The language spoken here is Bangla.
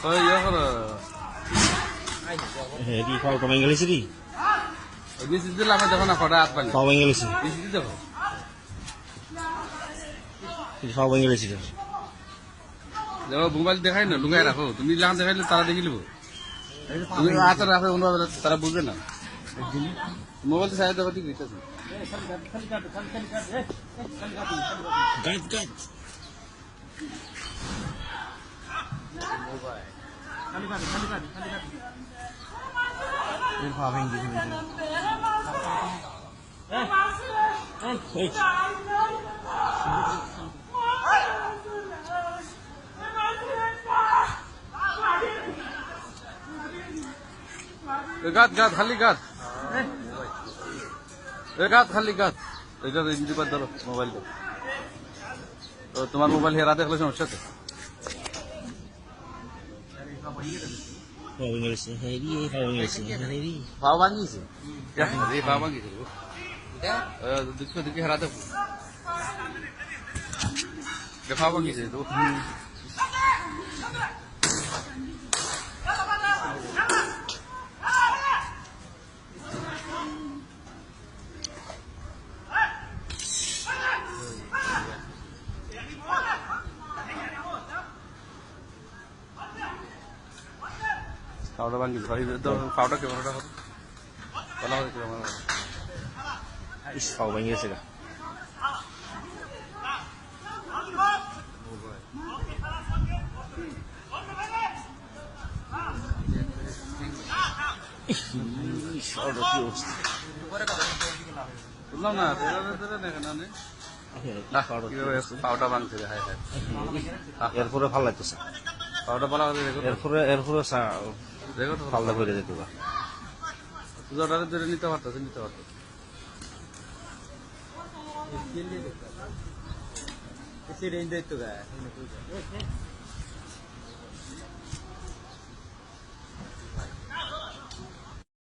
ওই ইয়ে করো হেৰি খাওঁ কমাই গেলিছে দি বিসি দিলাম দেখো না কটা হাত পানি খাওঁ কমাই গেলিছে বিসি দেখো খাওঁ কমাই গেলিছে দেখো মোবাইল দেখাই না লুকাই রাখো তুমি যখন দেখাইলে তারা দেখি নেবো তুমি হাতে রাখো তারা বুঝবে না মোবাইল তো সাইড দেখো ঠিক দিতেছে গাইড গাইড গাত গাত খালি গাত গাত খালি গাত এটা ইঞ্জি বাদ ধরো মোবাইলটা তো তোমার মোবাইল হেরা দেখলে সমস্যা তো খাওঁ গেলিছে হেৰি খাওঁ গেলিছে হেৰি পাও ভাঙিছে পাও ভাঙিছে দেখছো দেখি হেরা দেখো পাও ভাঙিছে তো পাউডার ভাঙিছে পাউডার কেমন বলা হয়েছিল আমার খাওঁ কমাই গেছে গা বুঝলাম না পাউডার ভাঙছে এরপরে ভাল লাগতেছে পাউডার বলা হয়েছে এরপরে চা দেখো তো পাল্টা করে যেতে পুজোটা ধরে নিতে পারতো Esse